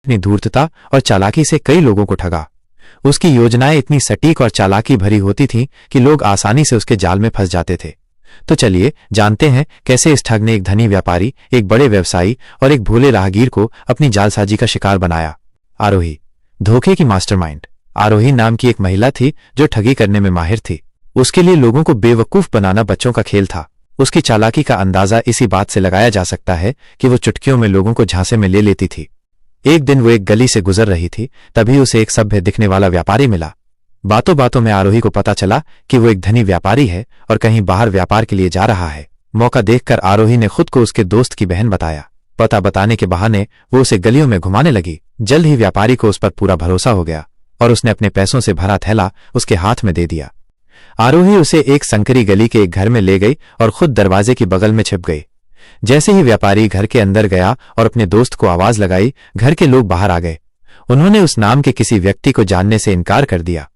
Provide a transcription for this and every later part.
अपनी धूर्तता और चालाकी से कई लोगों को ठगा। उसकी योजनाएं इतनी सटीक और चालाकी भरी होती थीं कि लोग आसानी से उसके जाल में फंस जाते थे। तो चलिए जानते हैं कैसे इस ठग ने एक धनी व्यापारी, एक बड़े व्यवसायी और एक भोले राहगीर को अपनी जालसाजी का शिकार बनाया। आरोही, धोखे की मास्टरमाइंड। आरोही नाम की एक महिला थी जो ठगी करने में माहिर थी। उसके लिए लोगों को बेवकूफ बनाना बच्चों का खेल था। उसकी चालाकी का अंदाजा इसी बात से लगाया जा सकता है कि वो चुटकियों में लोगों को झांसे में ले लेती थी। एक दिन वो एक गली से गुजर रही थी, तभी उसे एक सभ्य दिखने वाला व्यापारी मिला। बातों बातों में आरोही को पता चला कि वो एक धनी व्यापारी है और कहीं बाहर व्यापार के लिए जा रहा है। मौका देखकर आरोही ने खुद को उसके दोस्त की बहन बताया। पता बताने के बहाने वो उसे गलियों में घुमाने लगी। जल्द ही व्यापारी को उस पर पूरा भरोसा हो गया और उसने अपने पैसों से भरा थैला उसके हाथ में दे दिया। आरोही उसे एक संकरी गली के एक घर में ले गई और खुद दरवाजे की बगल में छिप गई। जैसे ही व्यापारी घर के अंदर गया और अपने दोस्त को आवाज लगाई, घर के लोग बाहर आ गए। उन्होंने उस नाम के किसी व्यक्ति को जानने से इनकार कर दिया।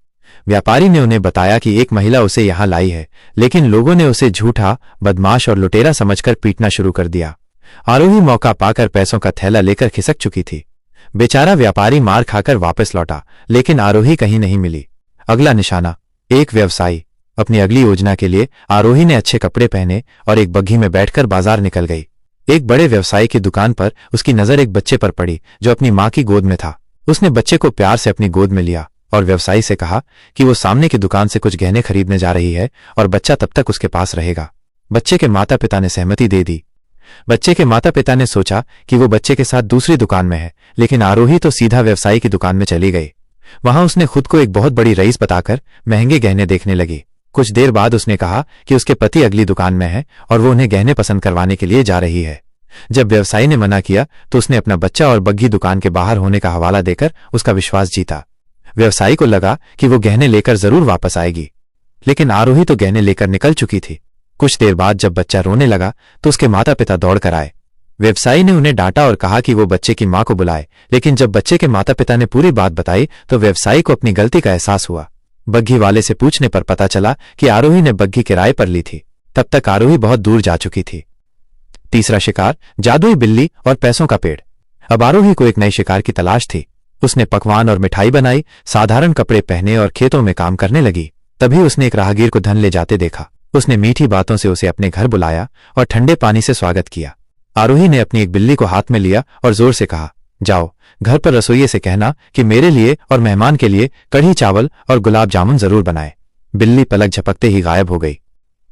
व्यापारी ने उन्हें बताया कि एक महिला उसे यहां लाई है, लेकिन लोगों ने उसे झूठा, बदमाश और लुटेरा समझकर पीटना शुरू कर दिया। आरोही मौका पाकर पैसों का थैला लेकर खिसक चुकी थी। बेचारा व्यापारी मार खाकर वापस लौटा, लेकिन आरोही कहीं नहीं मिली। अगला निशाना, एक व्यवसायी। अपनी अगली योजना के लिए आरोही ने अच्छे कपड़े पहने और एक बग्घी में बैठकर बाजार निकल गई। एक बड़े व्यवसायी की दुकान पर उसकी नजर एक बच्चे पर पड़ी जो अपनी मां की गोद में था। उसने बच्चे को प्यार से अपनी गोद में लिया और व्यवसायी से कहा कि वो सामने की दुकान से कुछ गहने खरीदने जा रही है और बच्चा तब तक उसके पास रहेगा। बच्चे के माता पिता ने सहमति दे दी। बच्चे के माता पिता ने सोचा कि वो बच्चे के साथ दूसरी दुकान में है, लेकिन आरोही तो सीधा व्यवसायी की दुकान में चली गई। वहां उसने खुद को एक बहुत बड़ी रईस बताकर महंगे गहने देखने लगी। कुछ देर बाद उसने कहा कि उसके पति अगली दुकान में है और वो उन्हें गहने पसंद करवाने के लिए जा रही है। जब व्यवसायी ने मना किया तो उसने अपना बच्चा और बग्घी दुकान के बाहर होने का हवाला देकर उसका विश्वास जीता। व्यवसायी को लगा कि वो गहने लेकर जरूर वापस आएगी, लेकिन आरोही तो गहने लेकर निकल चुकी थी। कुछ देर बाद जब बच्चा रोने लगा तो उसके माता पिता दौड़ कर आए। व्यवसायी ने उन्हें डांटा और कहा कि वो बच्चे की मां को बुलाए, लेकिन जब बच्चे के माता पिता ने पूरी बात बताई तो व्यवसायी को अपनी गलती का एहसास हुआ। बग्घी वाले से पूछने पर पता चला कि आरोही ने बग्घी किराए पर ली थी। तब तक आरोही बहुत दूर जा चुकी थी। तीसरा शिकार, जादुई बिल्ली और पैसों का पेड़। अब आरोही को एक नए शिकार की तलाश थी। उसने पकवान और मिठाई बनाई, साधारण कपड़े पहने और खेतों में काम करने लगी। तभी उसने एक राहगीर को धन ले जाते देखा। उसने मीठी बातों से उसे अपने घर बुलाया और ठंडे पानी से स्वागत किया। आरोही ने अपनी एक बिल्ली को हाथ में लिया और जोर से कहा, जाओ घर पर रसोइये से कहना कि मेरे लिए और मेहमान के लिए कढ़ी चावल और गुलाब जामुन जरूर बनाए। बिल्ली पलक झपकते ही गायब हो गई।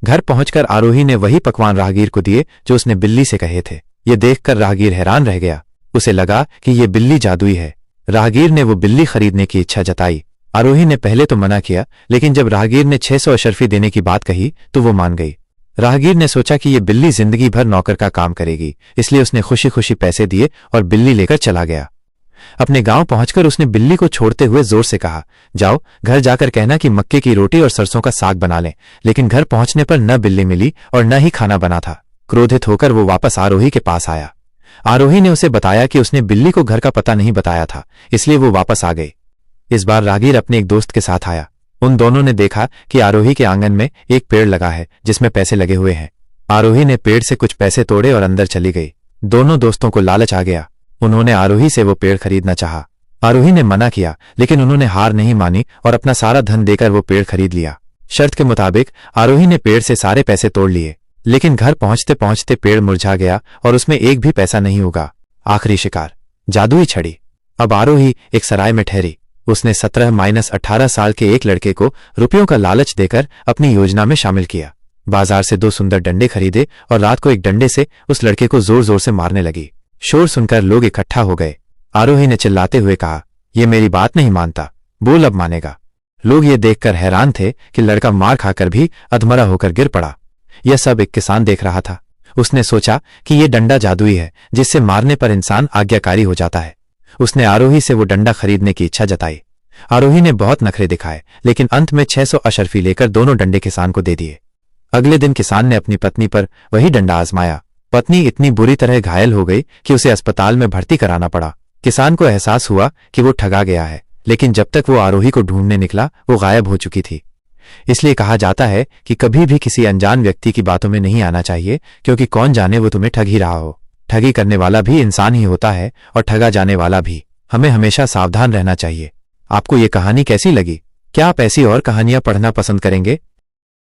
घर पहुंचकर आरोही ने वही पकवान राहगीर को दिए जो उसने बिल्ली से कहे थे। ये देखकर राहगीर हैरान रह गया। उसे लगा कि ये बिल्ली जादुई है। राहगीर ने वो बिल्ली खरीदने की इच्छा जताई। आरोही ने पहले तो मना किया, लेकिन जब राहगीर ने 600 अशर्फी देने की बात कही तो वो मान गई। राहगीर ने सोचा कि ये बिल्ली जिंदगी भर नौकर का काम करेगी, इसलिए उसने खुशी खुशी पैसे दिए और बिल्ली लेकर चला गया। अपने गांव पहुंचकर उसने बिल्ली को छोड़ते हुए जोर से कहा, जाओ घर जाकर कहना कि मक्के की रोटी और सरसों का साग बना लें। लेकिन घर पहुंचने पर न बिल्ली मिली और न ही खाना बना था। क्रोधित होकर वो वापस आरोही के पास आया। आरोही ने उसे बताया कि उसने बिल्ली को घर का पता नहीं बताया था, इसलिए वो वापस आ गई। इस बार राहगीर अपने एक दोस्त के साथ आया। उन दोनों ने देखा कि आरोही के आंगन में एक पेड़ लगा है जिसमें पैसे लगे हुए हैं। आरोही ने पेड़ से कुछ पैसे तोड़े और अंदर चली गई। दोनों दोस्तों को लालच आ गया। उन्होंने आरोही से वो पेड़ खरीदना चाहा। आरोही ने मना किया, लेकिन उन्होंने हार नहीं मानी और अपना सारा धन देकर वो पेड़ खरीद लिया। शर्त के मुताबिक आरोही ने पेड़ से सारे पैसे तोड़ लिए, लेकिन घर पहुंचते पहुंचते पेड़ मुरझा गया और उसमें एक भी पैसा नहीं उगा। आखिरी शिकार, जादुई छड़ी। अब आरोही एक सराय में ठहरी। उसने 17-18 साल के एक लड़के को रुपयों का लालच देकर अपनी योजना में शामिल किया। बाजार से 2 सुंदर डंडे खरीदे और रात को एक डंडे से उस लड़के को जोर जोर से मारने लगी। शोर सुनकर लोग इकट्ठा हो गए। आरोही ने चिल्लाते हुए कहा, ये मेरी बात नहीं मानता, बोल अब मानेगा। लोग ये देखकर हैरान थे कि लड़का मार खाकर भी अधमरा होकर गिर पड़ा। यह सब एक किसान देख रहा था। उसने सोचा कि ये डंडा जादुई है जिससे मारने पर इंसान आज्ञाकारी हो जाता है। उसने आरोही से वो डंडा खरीदने की इच्छा जताई। आरोही ने बहुत नखरे दिखाए, लेकिन अंत में 600 अशर्फी लेकर दोनों डंडे किसान को दे दिए। अगले दिन किसान ने अपनी पत्नी पर वही डंडा आजमाया। पत्नी इतनी बुरी तरह घायल हो गई कि उसे अस्पताल में भर्ती कराना पड़ा। किसान को एहसास हुआ कि वो ठगा गया है, लेकिन जब तक वो आरोही को ढूंढने निकला वो गायब हो चुकी थी। इसलिए कहा जाता है कि कभी भी किसी अनजान व्यक्ति की बातों में नहीं आना चाहिए, क्योंकि कौन जाने वो तुम्हें ठग ही रहा हो। ठगी करने वाला भी इंसान ही होता है और ठगा जाने वाला भी। हमें हमेशा सावधान रहना चाहिए। आपको ये कहानी कैसी लगी? क्या आप ऐसी और कहानियां पढ़ना पसंद करेंगे?